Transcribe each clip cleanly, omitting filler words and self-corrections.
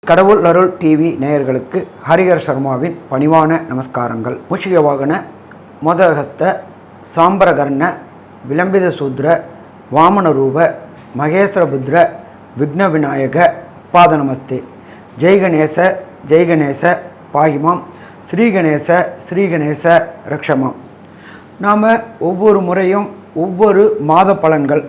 கடவுள் அருள் டிவி நேயர்களுக்கு ஹரிஹர் சர்மாவின் பணிவான நமஸ்காரங்கள். மூஷிக வாகன மோதகஸ்த சாம்பரகர்ண விளம்பித சூத்ர வாமன ரூப மகேஸ்வரபுத்ர விக்ன விநாயக பாத நமஸ்தே. ஜெய்கணேச ஜெய்கணேச பாகிமாம், ஸ்ரீகணேச ஸ்ரீகணேச ரக்ஷமாம். நாம் ஒவ்வொரு முறையும் ஒவ்வொரு மாத பலன்கள்,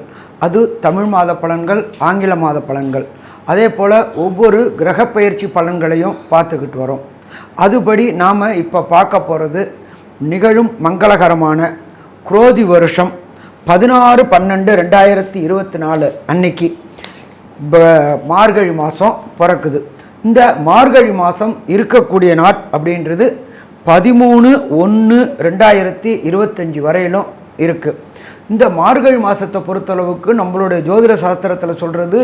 அது தமிழ் மாத பலன்கள், ஆங்கில மாத பலன்கள், அதே போல் ஒவ்வொரு கிரக பயிற்சி பலன்களையும் பார்த்துக்கிட்டு வரோம். அதுபடி நாம் இப்போ பார்க்க போகிறது நிகழும் மங்களகரமான குரோதி வருஷம் 16/12/2024 அன்னைக்கு மார்கழி மாதம் பிறக்குது. இந்த மார்கழி மாதம் இருக்கக்கூடிய நாட் அப்படின்றது 13/1/2025 வரையிலும் இருக்குது. இந்த மார்கழி மாதத்தை பொறுத்தளவுக்கு நம்மளுடைய ஜோதிட சாஸ்திரத்தில் சொல்கிறது,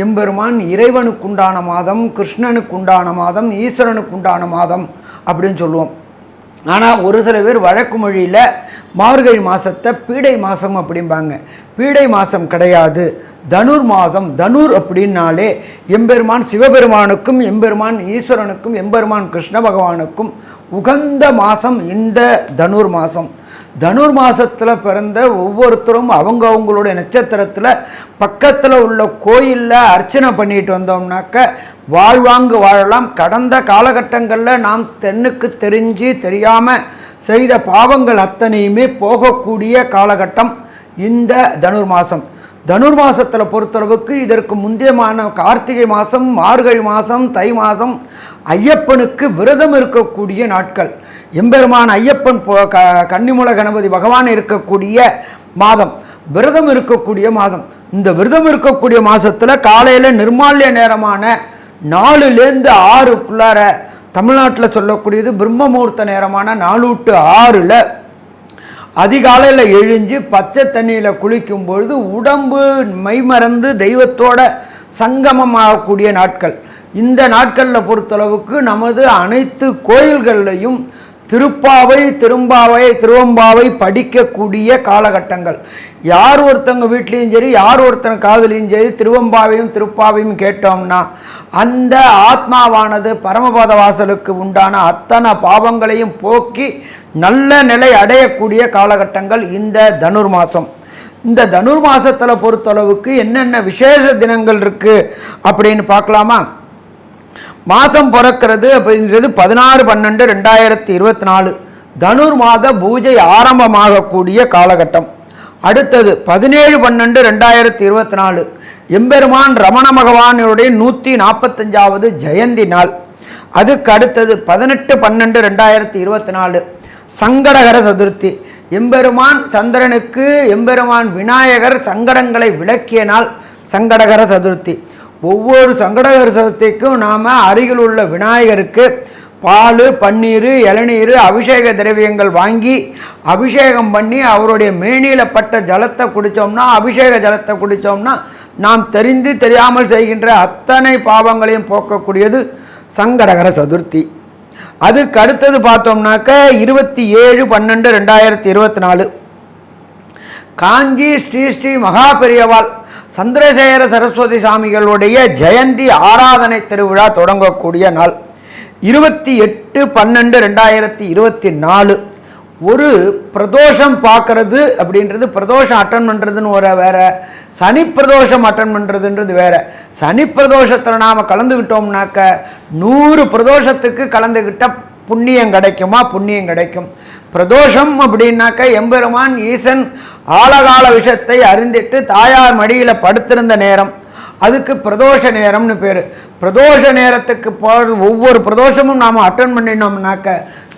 எம்பெருமான் இறைவனுக்குண்டான மாதம், கிருஷ்ணனுக்குண்டான மாதம், ஈஸ்வரனுக்குண்டான மாதம் அப்படின்னு சொல்லுவோம். ஆனால் ஒரு சில பேர் வழக்கு மொழியில் மார்கழி மாதத்தை பீடை மாதம் அப்படிம்பாங்க. பீடை மாதம் கிடையாது, தனுர் மாதம். தனுர் அப்படின்னாலே எம்பெருமான் சிவபெருமானுக்கும் எம்பெருமான் ஈஸ்வரனுக்கும் எம்பெருமான் கிருஷ்ண பகவானுக்கும் உகந்த மாதம் இந்த தனுர் மாதம். தனுர் மாதத்தில் பிறந்த ஒவ்வொருத்தரும் அவங்களுடைய நட்சத்திரத்தில் பக்கத்தில் உள்ள கோயிலில் அர்ச்சனை பண்ணிட்டு வந்தோம்னாக்க வாழ்வாங்கு வாழலாம். கடந்த காலகட்டங்களில் நாம் தென்னுக்கு தெரிஞ்சு தெரியாமல் செய்த பாவங்கள் அத்தனையுமே போகக்கூடிய காலகட்டம் இந்த தனுர் மாதம். தனுர் மாதத்தில் பொறுத்தளவுக்கு இதற்கு முந்தையமான கார்த்திகை மாதம், மார்கழி மாதம், தை மாதம் ஐயப்பனுக்கு விரதம் இருக்கக்கூடிய நாட்கள். எம்பெருமான் ஐயப்பன் கன்னிமூல கணபதி பகவான் இருக்கக்கூடிய மாதம், விரதம் இருக்கக்கூடிய மாதம். இந்த விரதம் இருக்கக்கூடிய மாதத்தில் காலையில் நிர்மால்ய நேரமான 4லேருந்து 6க்குள்ளார, தமிழ்நாட்டில் சொல்லக்கூடியது பிரம்ம முகூர்த்த நேரமான 4 to 6 அதிகாலையில் எழுஞ்சு பச்சை தண்ணியில் குளிக்கும் பொழுது உடம்பு மைமறந்து தெய்வத்தோட சங்கமமாகக்கூடிய நாட்கள். இந்த நாட்களில் பொறுத்தளவுக்கு நமது அனைத்து கோயில்கள்லையும் திருப்பாவை, திருவம்பாவை படிக்கக்கூடிய காலகட்டங்கள். யார் ஒருத்தங்க வீட்லேயும் சரி, யார் ஒருத்தங்க காதலையும் சரி திருவம்பாவையும் திருப்பாவையும் கேட்டோம்னா அந்த ஆத்மாவானது பரமபத வாசலுக்கு உண்டான அத்தனை பாவங்களையும் போக்கி நல்ல நிலை அடையக்கூடிய காலகட்டங்கள் இந்த தனுர் மாதம். இந்த தனுர் மாதத்தில் பொறுத்தளவுக்கு என்னென்ன விசேஷ தினங்கள் இருக்குது அப்படின்னு பார்க்கலாமா? மாதம் பிறக்கிறது அப்படின்றது 16/12/2024 தனுர் மாத பூஜை ஆரம்பமாகக்கூடிய காலகட்டம். அடுத்தது 17/12/2024 எம்பெருமான் ரமண பகவானுடைய 145வது ஜெயந்தி நாள். அதுக்கு அடுத்தது 18/12/2024 சங்கடகர சதுர்த்தி. எம்பெருமான் சந்திரனுக்கு எம்பெருமான் விநாயகர் சங்கடங்களை விளக்கிய நாள் சங்கடகர சதுர்த்தி. ஒவ்வொரு சங்கடகர சதுர்த்திக்கும் நாம் அருகில் உள்ள விநாயகருக்கு பால், பன்னீர், இளநீர், அபிஷேக திரவியங்கள் வாங்கி அபிஷேகம் பண்ணி அவருடைய மேனியில் பட்ட ஜலத்தை குடித்தோம்னா, அபிஷேக ஜலத்தை குடித்தோம்னா நாம் தெரிந்து தெரியாமல் செய்கின்ற அத்தனை பாவங்களையும் போக்கக்கூடியது சங்கடகர சதுர்த்தி. அதுக்கு அடுத்தது பார்த்தோம்னாக்க 27/12/2024 காஞ்சி ஸ்ரீ மகா பெரியவாள் சந்திரசேகர சரஸ்வதி சாமிகளுடைய ஜெயந்தி ஆராதனை திருவிழா தொடங்கக்கூடிய நாள் 28/12/2024. ஒரு பிரதோஷம் பார்க்கறது அப்படின்றது, பிரதோஷம் அட்டன் பண்ணுறதுன்னு ஒரு வேற, சனி பிரதோஷம் அட்டன் பண்ணுறதுன்றது வேற. சனி பிரதோஷத்தில் நாம் கலந்துக்கிட்டோம்னாக்க 100 பிரதோஷத்துக்கு கலந்துக்கிட்ட புண்ணியம் கிடைக்குமா? புண்ணியம் கிடைக்கும். பிரதோஷம் அப்படின்னாக்க எம்பெருமான் ஈசன் ஆழகால விஷத்தை அறிந்திட்டு தாயார் மடியில் படுத்திருந்த நேரம், அதுக்கு பிரதோஷ நேரம்னு பேர். பிரதோஷ நேரத்துக்கு ஒவ்வொரு பிரதோஷமும் நாம் அட்டன் பண்ணினோம்னாக்க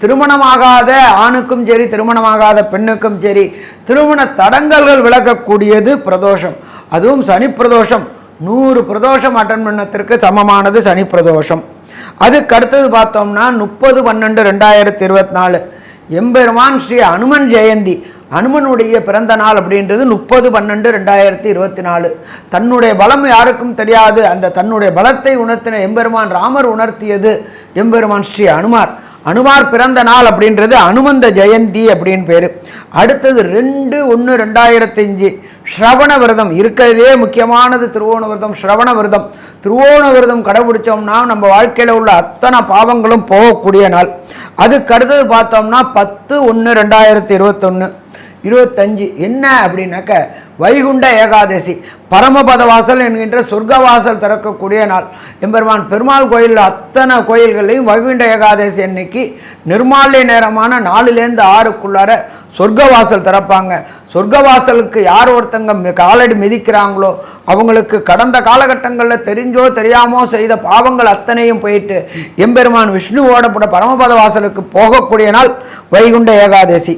திருமணமாகாத ஆணுக்கும் சரி, திருமணமாகாத பெண்ணுக்கும் சரி திருமண தடங்கல்கள் விளக்கக்கூடியது பிரதோஷம். அதுவும் சனி பிரதோஷம் 100 பிரதோஷம் அட்டன் பண்ணத்திற்கு சமமானது சனி பிரதோஷம். அதுக்கு அடுத்தது பார்த்தோம்னா 30/12/2024 எம்பெருமான் ஸ்ரீ அனுமன் ஜெயந்தி. அனுமனுடைய பிறந்த நாள் அப்படின்றது 30/12/2024. தன்னுடைய பலம் யாருக்கும் தெரியாது, அந்த தன்னுடைய பலத்தை உணர்த்தின எம்பெருமான் ராமர் உணர்த்தியது எம்பெருமான் ஸ்ரீ அனுமார் பிறந்த நாள் அப்படின்றது அனுமந்த ஜெயந்தி அப்படின்னு பேர். அடுத்தது 2/1/2005 ஸ்ரவண விரதம் இருக்கிறதுலே முக்கியமானது திருவோண விரதம். ஸ்ரவண விரதம், திருவோண விரதம் கடைபிடிச்சோம்னா நம்ம வாழ்க்கையில் உள்ள அத்தனை பாவங்களும் போகக்கூடிய நாள். அதுக்கு அடுத்தது பார்த்தோம்னா 10/1/2021 25 என்ன அப்படின்னாக்க வைகுண்ட ஏகாதசி, பரமபத வாசல் என்கின்ற சொர்க்கவாசல் திறக்கக்கூடிய நாள். எம்பெருமான் பெருமாள் கோயிலில் அத்தனை கோயில்களையும் வைகுண்ட ஏகாதசி அன்னைக்கு நிர்மால்ய நேரமான 4லேருந்து 6க்குள்ளார சொர்க்கவாசல் திறப்பாங்க. சொர்க்கவாசலுக்கு யார் ஒருத்தங்க காலடி மிதிக்கிறாங்களோ அவங்களுக்கு கடந்த காலகட்டங்களில் தெரிஞ்சோ தெரியாமோ செய்த பாவங்கள் அத்தனையும் போயிட்டு எம்பெருமான் விஷ்ணுவோட பரமபத வாசலுக்கு போகக்கூடிய நாள் வைகுண்ட ஏகாதசி.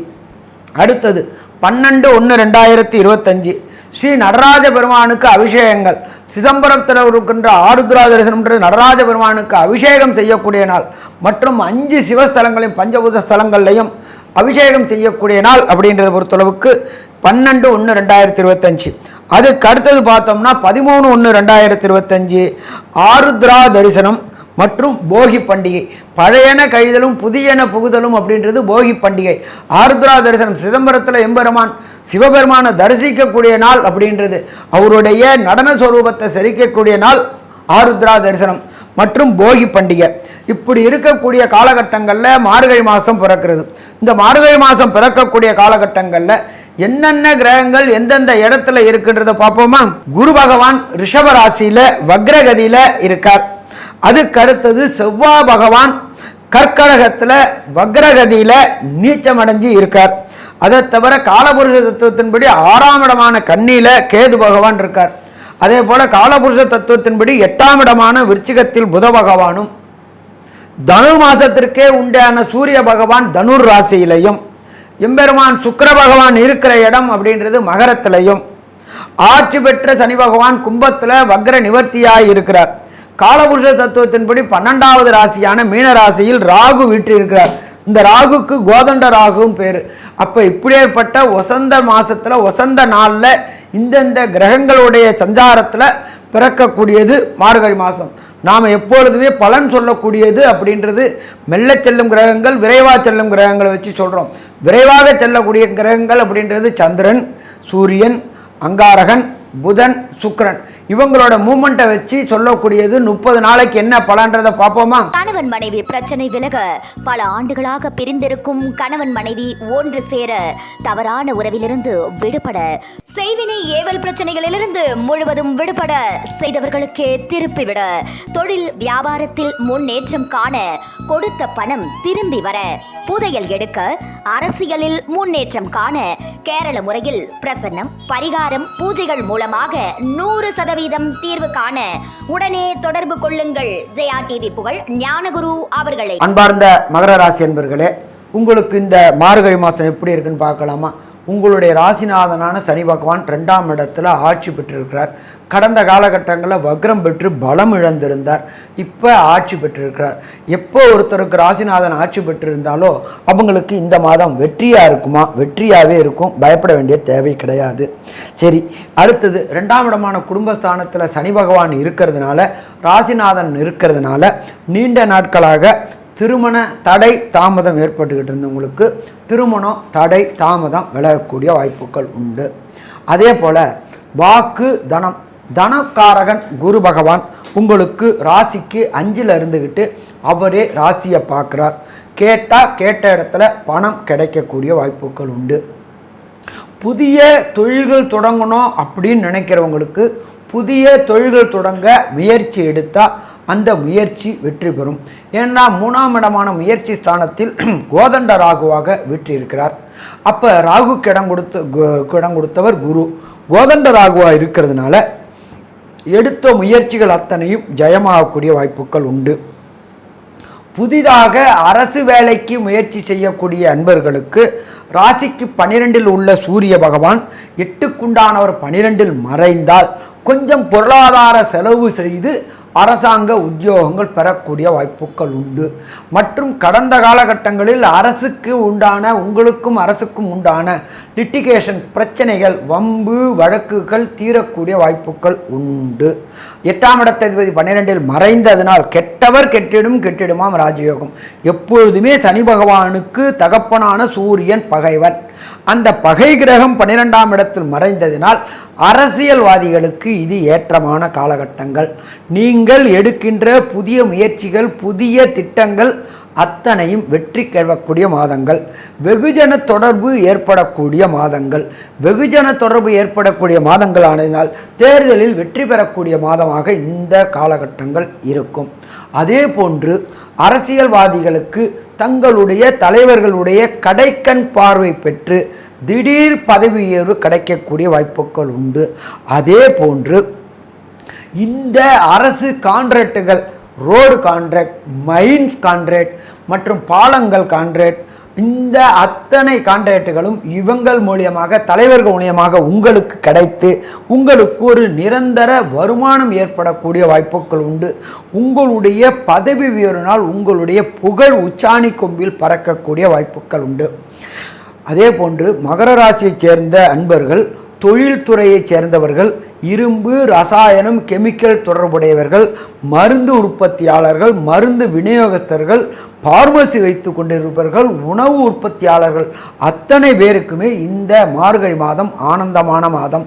அடுத்தது 12/1/2025 ஸ்ரீ நடராஜ பெருமானுக்கு அபிஷேகங்கள். சிதம்பரத்தில் இருக்கின்ற ஆருத்ரா தரிசனம்ன்றது நடராஜ பெருமானுக்கு அபிஷேகம் செய்யக்கூடிய நாள். மற்றும் 5 சிவஸ்தலங்களையும் பஞ்சபூத ஸ்தலங்கள்லையும் அபிஷேகம் செய்யக்கூடிய நாள் அப்படின்றத பொறுத்தளவுக்கு 12/1/2025. அதுக்கு அடுத்தது பார்த்தோம்னா 13/1/2025 ஆருத்ரா தரிசனம் மற்றும் போகி பண்டிகை. பழையன கழிதலும் புதியன புகுதலும் அப்படின்றது போகி பண்டிகை. ஆருத்ரா தரிசனம் சிதம்பரத்தில் எம்பெருமான் சிவபெருமானை தரிசிக்கக்கூடிய நாள் அப்படின்றது, அவருடைய நடன ஸ்வரூபத்தை செரிக்கக்கூடிய நாள் ஆருத்ரா தரிசனம் மற்றும் போகி பண்டிகை. இப்படி இருக்கக்கூடிய காலகட்டங்களில் மார்கழி மாதம் பிறக்கிறது. இந்த மார்கழி மாதம் பிறக்கக்கூடிய காலகட்டங்களில் என்னென்ன கிரகங்கள் எந்தெந்த இடத்துல இருக்குன்றதை பார்ப்போமா. குரு பகவான் ரிஷப ராசியில் வக்ரகதியில் இருக்கார். அதுக்கு அடுத்தது செவ்வாய் பகவான் கர்க்கடகத்தில் வக்ரகதியில் நீச்சமடைஞ்சு இருக்கார். அதை தவிர காலபுருஷ தத்துவத்தின்படி 6ஆம் இடமான கன்னியில் கேது பகவான் இருக்கார். அதே போல் காலபுருஷ தத்துவத்தின்படி 8ஆம் இடமான விருச்சிகத்தில் புத பகவானும், தனுர் மாசத்திற்கே உண்டான சூரிய பகவான் தனுர் ராசியிலையும், எம்பெருமான் சுக்கிர பகவான் இருக்கிற இடம் அப்படின்றது மகரத்திலையும், ஆட்சி பெற்ற சனி பகவான் கும்பத்தில் வக்ர நிவர்த்தியாய் இருக்கிறார். காலபுருஷ தத்துவத்தின்படி 12வது ராசியான மீன ராசியில் ராகு வீற்றிருக்கிறார். இந்த ராகுக்கு கோதண்ட ராகுவும் பேர். அப்போ இப்படியேற்பட்ட வசந்த மாசத்தில் வசந்த நாளில் இந்தந்த கிரகங்களுடைய சஞ்சாரத்தில் பிறக்கக்கூடியது மார்கழி மாதம். நாம் எப்பொழுதுமே பலன் சொல்லக்கூடியது அப்படின்றது மெல்ல செல்லும் கிரகங்கள், விரைவாக செல்லும் கிரகங்களை வச்சு சொல்கிறோம். விரைவாக செல்லக்கூடிய கிரகங்கள் அப்படின்றது சந்திரன், சூரியன், அங்காரகன், புதன், சுக்கிரன். இவங்களோட மூமெண்ட்டை வச்சு சொல்லக்கூடியது 30 நாளைக்கு என்ன பலன்றதை பார்ப்போமா. கணவன் மனைவி பிரச்சனை விலக, பல ஆண்டுகளாக பிரிந்திருக்கும் கணவன் மனைவி ஒன்று சேர, தவறான உறவிலிருந்து விடுபட, செய்வினை ஏவல் பிரச்சனைகளிலிருந்து முழுவதும் விடுபட, செய்தவர்களுக்கே திருப்பிவிட, தொழில் வியாபாரத்தில் முன்னேற்றம் காண, கொடுத்த பணம் திரும்பி வர, புதையல் எடுக்க, அரசியலில் முன்னேற்றம் காண, கேரள முறையில் பிரசன்னம், பரிகாரம், பூஜைகள் மூலமாக 100% தீர்வு காண உடனே தொடர்பு கொள்ளுங்கள். ஜெயா டிவி புகழ் ஞானகுரு அவர்களை. அன்பார்ந்த மகர ராசி என்பர்களே, உங்களுக்கு இந்த மார்கழி மாதம் எப்படி இருக்குன்னு பார்க்கலாமா. உங்களுடைய ராசிநாதனான சனி பகவான் 2ஆம் இடத்துல ஆட்சி பெற்றிருக்கிறார். கடந்த காலகட்டங்களில் வக்ரம் பெற்று பலம் இழந்திருந்தார். இப்போ ஆட்சி பெற்றிருக்கிறார். எப்போ ஒருத்தருக்கு ராசிநாதன் ஆட்சி பெற்றிருந்தாலோ அவங்களுக்கு இந்த மாதம் வெற்றியாக இருக்குமா? வெற்றியாகவே இருக்கும், பயப்பட வேண்டிய தேவை கிடையாது. சரி, அடுத்தது 2ஆம் இடமான குடும்பஸ்தானத்தில் சனி பகவான் இருக்கிறதுனால, ராசிநாதன் இருக்கிறதுனால நீண்ட நாட்களாக திருமண தடை தாமதம் ஏற்பட்டுக்கிட்டு இருந்தவங்களுக்கு திருமணம் தடை தாமதம் விலகக்கூடிய வாய்ப்புகள் உண்டு. அதே போல் வாக்கு தனம், தனக்காரகன் குரு பகவான் உங்களுக்கு ராசிக்கு 5ல் இருந்துக்கிட்டு அவரே ராசியை பார்க்குறார். கேட்டால் கேட்ட இடத்துல பணம் கிடைக்கக்கூடிய வாய்ப்புகள் உண்டு. புதிய தொழில்கள் தொடங்கணும் அப்படின்னு நினைக்கிறவங்களுக்கு புதிய தொழில்கள் தொடங்க முயற்சி எடுத்தால் அந்த முயற்சி வெற்றி பெறும். ஏன்னா 3ஆம் இடமான முயற்சி ஸ்தானத்தில் கோதண்ட ராகுவாக வெற்றி இருக்கிறார். அப்போ ராகுக்கு இடம் கொடுத்தவர் குரு. கோதண்ட ராகுவாக இருக்கிறதுனால எடுத்த முயற்சிகள் அத்தனையும் ஜெயமாகக்கூடிய வாய்ப்புகள் உண்டு. புதிதாக அரசு வேலைக்கு முயற்சி செய்யக்கூடிய அன்பர்களுக்கு ராசிக்கு 12ல் உள்ள சூரிய பகவான் 8க்குண்டானவர் 12ல் மறைந்தால் கொஞ்சம் பொருளாதார செலவு செய்து அரசாங்க உத்தியோகங்கள் பெறக்கூடிய வாய்ப்புகள் உண்டு. மற்றும் கடந்த காலகட்டங்களில் அரசுக்கு உண்டான உங்களுக்கும் அரசுக்கும் உண்டான லிட்டிகேஷன் பிரச்சனைகள், வம்பு வழக்குகள் தீரக்கூடிய வாய்ப்புகள் உண்டு. 8ஆம் இடத்ததிபதி 12ல் மறைந்ததனால் கெட்டவர் கெட்டிடும் கெட்டிடுமாம் ராஜயோகம். எப்பொழுதுமே சனி பகவானுக்கு தகப்பனான சூரியன் பகைவன். அந்த பகை கிரகம் 12ஆம் இடத்தில் மறைந்ததினால் அரசியல்வாதிகளுக்கு இது ஏற்றமான காலகட்டங்கள். நீங்கள் எடுக்கின்ற புதிய முயற்சிகள், புதிய திட்டங்கள் அத்தனையும் வெற்றி பெறக்கூடிய மாதங்கள். வெகுஜன தொடர்பு ஏற்படக்கூடிய மாதங்கள். வெகுஜன தொடர்பு ஏற்படக்கூடிய மாதங்களானதினால் தேர்தலில் வெற்றி பெறக்கூடிய மாதமாக இந்த காலகட்டங்கள் இருக்கும். அதே போன்று அரசியல்வாதிகளுக்கு தங்களுடைய தலைவர்களுடைய கடைக்கண் பார்வை பெற்று திடீர் பதவி உயர்வு கிடைக்கக்கூடிய வாய்ப்புகள் உண்டு. அதே போன்று இந்த அரசு கான்ட்ராக்டுகள், ரோடு கான்ட்ராக்ட், மைன்ஸ் கான்ட்ராக்ட் மற்றும் பாலங்கள் கான்ட்ராக்ட், இந்த அத்தனை கான்ட்ராக்டுகளும் இவங்கள் மூலியமாக, தலைவர்கள் மூலியமாக உங்களுக்கு கிடைத்து உங்களுக்கு ஒரு நிரந்தர வருமானம் ஏற்படக்கூடிய வாய்ப்புகள் உண்டு. உங்களுடைய பதவி உயர்வினால் உங்களுடைய புகழ் உச்சாணி கொம்பில் பறக்கக்கூடிய வாய்ப்புகள் உண்டு. அதே போன்று மகர ராசியைச் சேர்ந்த அன்பர்கள், தொழில்துறையைச் சேர்ந்தவர்கள், இரும்பு, ரசாயனம், கெமிக்கல் தொடர்புடையவர்கள், மருந்து உற்பத்தியாளர்கள், மருந்து விநியோகஸ்தர்கள், பார்மசி வைத்து கொண்டிருப்பவர்கள், உணவு உற்பத்தியாளர்கள் அத்தனை பேருக்குமே இந்த மார்கழி மாதம் ஆனந்தமான மாதம்.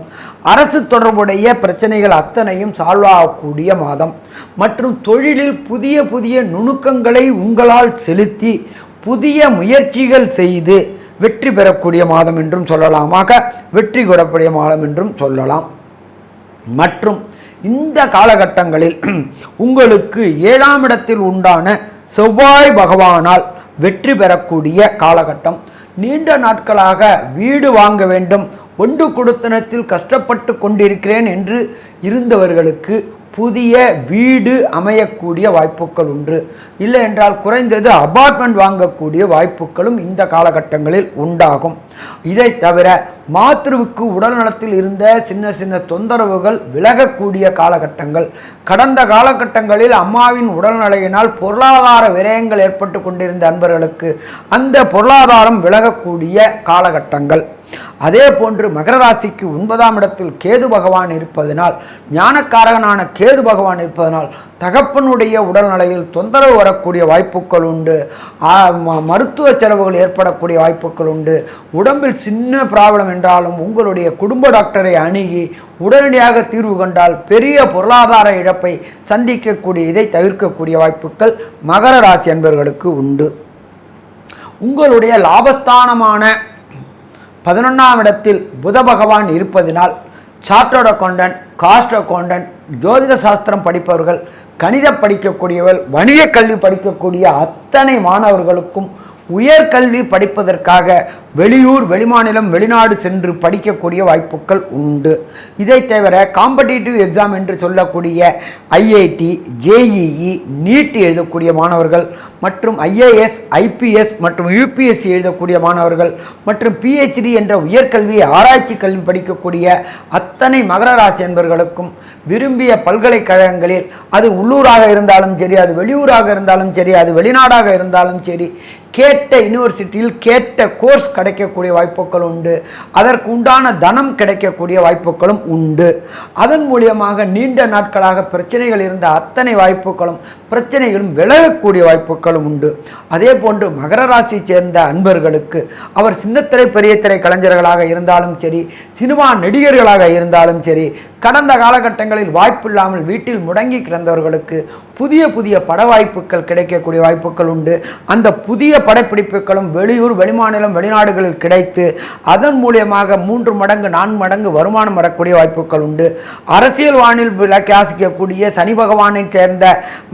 அரசு தொடர்புடைய பிரச்சனைகள் அத்தனையும் சால்வ் ஆகக்கூடிய மாதம். மற்றும் தொழிலில் புதிய புதிய நுணுக்கங்களை உங்களால் செலுத்தி புதிய முயற்சிகள் செய்து வெற்றி பெறக்கூடிய மாதம் என்றும் சொல்லலாமாக, வெற்றி கொடக்கூடிய மாதம் என்றும் சொல்லலாம். மற்றும் இந்த காலகட்டங்களில் உங்களுக்கு 7ஆம் இடத்தில் உண்டான செவ்வாய் பகவானால் வெற்றி பெறக்கூடிய காலகட்டம். நீண்ட நாட்களாக வீடு வாங்க வேண்டும், ஒன்று கொடுத்தனத்தில் கஷ்டப்பட்டு கொண்டிருக்கிறேன் என்று இருந்தவர்களுக்கு புதிய வீடு அமையக்கூடிய வாய்ப்புகள் உண்டு. இல்லை என்றால் குறைந்தது அபார்ட்மெண்ட் வாங்கக்கூடிய வாய்ப்புகளும் இந்த காலகட்டங்களில் உண்டாகும். இதை தவிர மாத்ருவுக்கு உடல் நலத்தில் இருந்த சின்ன சின்ன தொந்தரவுகள் விலகக்கூடிய காலகட்டங்கள். கடந்த காலகட்டங்களில் அம்மாவின் உடல்நிலையினால் பொருளாதார விரயங்கள் ஏற்பட்டு கொண்டிருந்த அன்பர்களுக்கு அந்த பொருளாதாரம் விலகக்கூடிய காலகட்டங்கள். அதே போன்று மகர ராசிக்கு 9ஆம் இடத்தில் கேது பகவான் இருப்பதனால், ஞானக்காரகனான கேது பகவான் இருப்பதனால் தகப்பனுடைய உடல்நிலையில் தொந்தரவு வரக்கூடிய வாய்ப்புகள் உண்டு. மருத்துவ செலவுகள் ஏற்படக்கூடிய வாய்ப்புகள் உண்டு. உடம்பில் சின்ன ப்ராப்ளம் என்றாலும் உங்களுடைய குடும்ப டாக்டரை அணுகி உடனடியாக தீர்வு கண்டால் பெரிய பொருளாதார இழப்பை சந்திக்கக்கூடிய, இதை தவிர்க்கக்கூடிய வாய்ப்புகள் மகர ராசி அன்பர்களுக்கு உண்டு. உங்களுடைய லாபஸ்தானமான 11ஆம் இடத்தில் புத பகவான் இருப்பதினால் சார்ட்டர்ட் அக்கௌண்டன்ட், காஸ்ட் அக்கௌண்டன்ட், ஜோதிட சாஸ்திரம் படிப்பவர்கள், கணிதம் படிக்கக்கூடியவர்கள், வணிக கல்வி படிக்கக்கூடிய அத்தனை மாணவர்களுக்கும் உயர்கல்வி படிப்பதற்காக வெளியூர், வெளிமாநிலம், வெளிநாடு சென்று படிக்கக்கூடிய வாய்ப்புகள் உண்டு. இதை தவிர காம்படிட்டிவ் எக்ஸாம் என்று சொல்லக்கூடிய ஐஐடி, ஜேஇஇ, நீட் எழுதக்கூடிய மாணவர்கள் மற்றும் ஐஏஎஸ், ஐபிஎஸ் மற்றும் யூபிஎஸ்சி எழுதக்கூடிய மாணவர்கள் மற்றும் பிஹெச்டி என்ற உயர்கல்வி, ஆராய்ச்சி கல்வி படிக்கக்கூடிய அத்தனை மகர ராசி என்பவர்களுக்கும் விரும்பிய பல்கலைக்கழகங்களில், அது உள்ளூராக இருந்தாலும் சரி, அது வெளியூராக இருந்தாலும் சரி, அது வெளிநாடாக இருந்தாலும் சரி, கேட்ட யூனிவர்சிட்டியில் கேட்ட கோர்ஸ் கிடைக்கக்கூடிய வாய்ப்புகள் உண்டு. அதற்கு உண்டான தனம் கிடைக்கக்கூடிய வாய்ப்புகளும் உண்டு. அதன் மூலியமாக நீண்ட நாட்களாக பிரச்சனைகள் இருந்த அத்தனை வாய்ப்புகளும் பிரச்சனைகளும் விலகக்கூடிய வாய்ப்புகளும் உண்டு. அதே போன்று மகர ராசியை சேர்ந்த அன்பர்களுக்கு அவர் சின்னத்திரை பெரிய திரை கலைஞர்களாக இருந்தாலும் சரி, சினிமா நடிகர்களாக இருந்தாலும் சரி, கடந்த காலகட்டங்களில் வாய்ப்பில்லாமல் வீட்டில் முடங்கி கிடந்தவர்களுக்கு புதிய புதிய பட வாய்ப்புகள் கிடைக்கக்கூடிய வாய்ப்புகள் உண்டு. அந்த புதிய படப்பிடிப்புகளும் வெளியூர், வெளிமாநிலம், வெளிநாடுகளில் கிடைத்து அதன் மூலியமாக 3 மடங்கு 4 மடங்கு வருமானம் வரக்கூடிய வாய்ப்புகள் உண்டு. அரசியல் வானில் விளக்காசிக்கக்கூடிய சனி பகவானை சேர்ந்த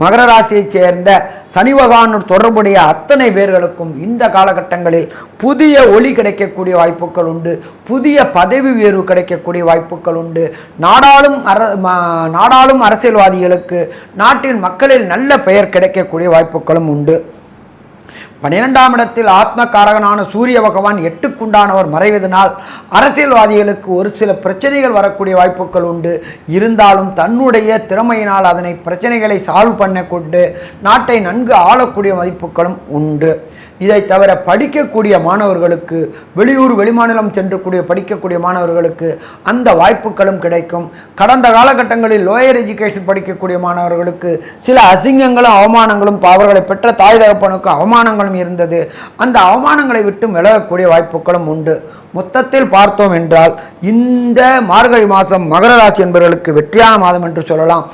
மகர ராசியைச் சேர்ந்த சனி பகவானோடு தொடர்புடைய அத்தனை பேர்களுக்கும் இந்த காலகட்டங்களில் புதிய ஒளி கிடைக்கக்கூடிய வாய்ப்புகள் உண்டு. புதிய பதவி உயர்வு கிடைக்கக்கூடிய வாய்ப்புகள் உண்டு. நாடாளும் அரசியல்வாதிகளுக்கு நாட்டின் மக்களில் நல்ல பெயர் கிடைக்கக்கூடிய வாய்ப்புகளும் உண்டு. 12ஆம் இடத்தில் ஆத்மகாரகனான சூரிய பகவான் 8க்குண்டானவர் மறைவதனால் அரசியல்வாதிகளுக்கு ஒரு சில பிரச்சனைகள் வரக்கூடிய வாய்ப்புகள் உண்டு. இருந்தாலும் தன்னுடைய திறமையினால் அதனை பிரச்சனைகளை சால்வ் பண்ண கொண்டு நாட்டை நன்கு ஆளக்கூடிய வாய்ப்புகளும் உண்டு. இதை தவிர படிக்கக்கூடிய மாணவர்களுக்கு, வெளியூர் வெளிமாநிலம் சென்று படிக்கக்கூடிய மாணவர்களுக்கு அந்த வாய்ப்புகளும் கிடைக்கும். கடந்த காலகட்டங்களில் லோயர் எஜுகேஷன் படிக்கக்கூடிய மாணவர்களுக்கு சில அசிங்கங்களும் அவமானங்களும், அவர்களை பெற்ற தாய் தகப்பனுக்கு அவமானங்களும் இருந்தது. அந்த அவமானங்களை விட்டு விலகக்கூடிய வாய்ப்புகளும் உண்டு. மொத்தத்தில் பார்த்தோம் என்றால் இந்த மார்கழி மாதம் மகர ராசி என்பவர்களுக்கு வெற்றியான மாதம் என்று சொல்லலாம்.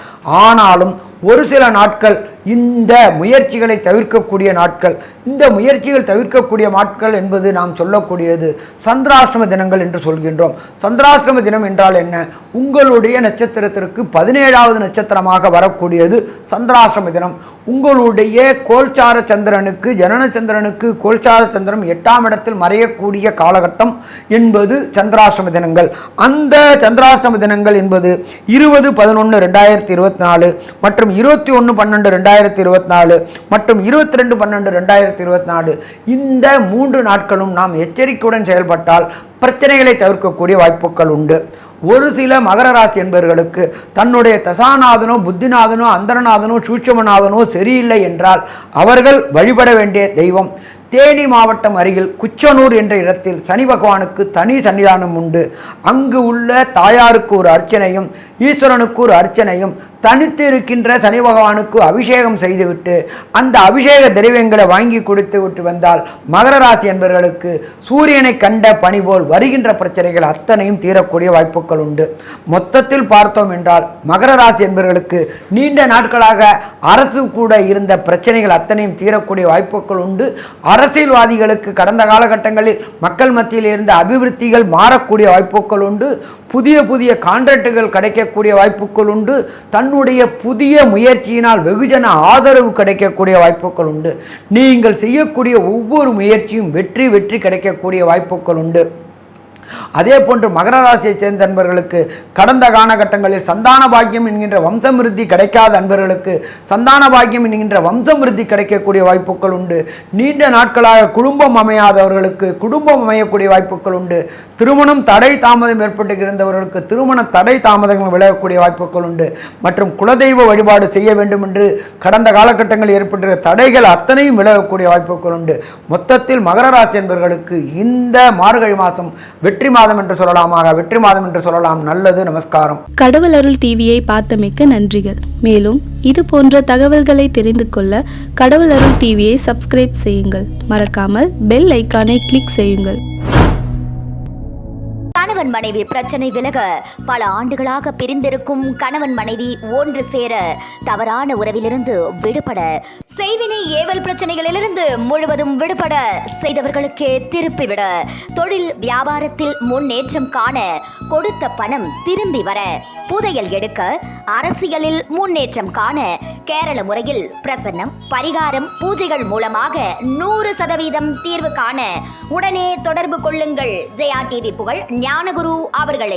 ஆனாலும் ஒரு சில நாட்கள் இந்த முயற்சிகளை தவிர்க்கக்கூடிய நாட்கள். இந்த முயற்சிகள் தவிர்க்கக்கூடிய நாட்கள் என்பது நாம் சொல்லக்கூடியது சந்திராஷ்டம தினங்கள் என்று சொல்கின்றோம். சந்திராஷ்டம தினம் என்றால் என்ன? உங்களுடைய நட்சத்திரத்திற்கு 17வது நட்சத்திரமாக வரக்கூடியது சந்திராஷ்டம தினம். உங்களுடைய கோல்சார சந்திரனுக்கு, ஜனன சந்திரனுக்கு கோல்சார சந்திரன் 8ஆம் இடத்தில் மறையக்கூடிய காலகட்டம் என்பது சந்திராஷ்டம தினங்கள். அந்த சந்திராஷ்டம தினங்கள் என்பது 20/11/2024 மற்றும் 21/12/2024 மற்றும் 22/12/2024. இந்த 3 நாட்களும் நாம் எச்சரிக்கையுடன் செயல்பட்டால் பிரச்சனைகளை தவிர்க்கக்கூடிய வாய்ப்புகள் உண்டு. ஒரு சில மகர ராசி என்பவர்களுக்கு தன்னுடைய தசாநாதனோ, புத்திநாதனோ, அந்தரநாதனோ, சூட்சமநாதனோ சரியில்லை என்றால் அவர்கள் வழிபட வேண்டிய தெய்வம் தேனி மாவட்டம் அருகில் குச்சனூர் என்ற இடத்தில் சனி பகவானுக்கு தனி சன்னிதானம் உண்டு. அங்கு உள்ள தாயாருக்கு ஒரு அர்ச்சனையும், ஈஸ்வரனுக்கு ஒரு அர்ச்சனையும், தனித்து இருக்கின்ற சனி பகவானுக்கு அபிஷேகம் செய்துவிட்டு அந்த அபிஷேக திரவியங்களை வாங்கி கொடுத்து விட்டு வந்தால் மகர ராசி என்பவர்களுக்கு சூரியனை கண்ட பனி போல் வருகின்ற பிரச்சனைகள் அத்தனையும் தீரக்கூடிய வாய்ப்புகள் உண்டு. மொத்தத்தில் பார்த்தோம் என்றால் மகர ராசி என்பவர்களுக்கு நீண்ட நாட்களாக அரசு கூட இருந்த பிரச்சனைகள் அத்தனையும் தீரக்கூடிய வாய்ப்புகள் உண்டு. அரசியல்வாதிகளுக்கு கடந்த காலகட்டங்களில் மக்கள் மத்தியில் இருந்த அபிவிருத்திகள் மாறக்கூடிய வாய்ப்புகள் உண்டு. புதிய புதிய கான்ட்ராக்டுகள் கிடைக்கக்கூடிய வாய்ப்புகள் உண்டு. தன்னுடைய புதிய முயற்சியினால் வெகுஜன ஆதரவு கிடைக்கக்கூடிய வாய்ப்புகள் உண்டு. நீங்கள் செய்யக்கூடிய ஒவ்வொரு முயற்சியும் வெற்றி கிடைக்கக்கூடிய வாய்ப்புகள் உண்டு. அதே போன்று மகர ராசியை சேர்ந்த அன்பர்களுக்கு கடந்த காலகட்டங்களில் சந்தான பாக்கியம் என்கின்ற வம்சமிருத்தி கிடைக்காத அன்பர்களுக்கு சந்தான பாக்கியம் என்கின்ற வம்சமிருத்தி கிடைக்கக்கூடிய வாய்ப்புகள் உண்டு. நீண்ட நாட்களாக குடும்பம் அமையாதவர்களுக்கு குடும்பம் அமையக்கூடிய வாய்ப்புகள் உண்டு. திருமணம் தடை தாமதம் ஏற்பட்டு இருந்தவர்களுக்கு திருமண தடை தாமதம் விலகக்கூடிய வாய்ப்புகள் உண்டு. மற்றும் குலதெய்வ வழிபாடு செய்ய வேண்டும் என்று கடந்த காலகட்டங்களில் ஏற்பட்ட தடைகள் அத்தனையும் விலகக்கூடிய வாய்ப்புகள் உண்டு. மொத்தத்தில் மகர ராசி என்பவர்களுக்கு இந்த மார்கழி மாதம் வெற்றி மாதம் என்று சொல்லலாமாக, வெற்றி மாதம் என்று சொல்லலாம். நல்லது, நமஸ்காரம். கடவுள் அருள் டிவியை பார்த்தமைக்க நன்றிகள். மேலும் இது போன்ற தகவல்களை தெரிந்து கொள்ள கடவுள் அருள் டிவியை சப்ஸ்கிரைப் செய்யுங்கள். மறக்காமல் பெல் ஐக்கானை கிளிக் செய்யுங்கள். கணவன் மனைவி பிரச்சனை விலக பல ஆண்டுகளாக பிரிந்திருக்கும் கணவன் மனைவி ஒன்று சேர, தவறான உறவிலிருந்து விடுபட, செய்வினை ஏவல் பிரச்சனைகளிலிருந்து முழுவதும் விடுபட, செய்தவர்களுக்கே திருப்பிவிட, தொழில் வியாபாரத்தில் முன்னேற்றம் காண, கொடுத்த பணம் திரும்பி வர, புதையல் எடுக்க, அரசியலில் முன்னேற்றம் காண, கேரள முறையில் பிரசன்னம், பரிகாரம், பூஜைகள் மூலமாக 100% தீர்வு காண உடனே தொடர்பு கொள்ளுங்கள். ஜெயா டிவி புகழ் ஞானகுரு அவர்களை.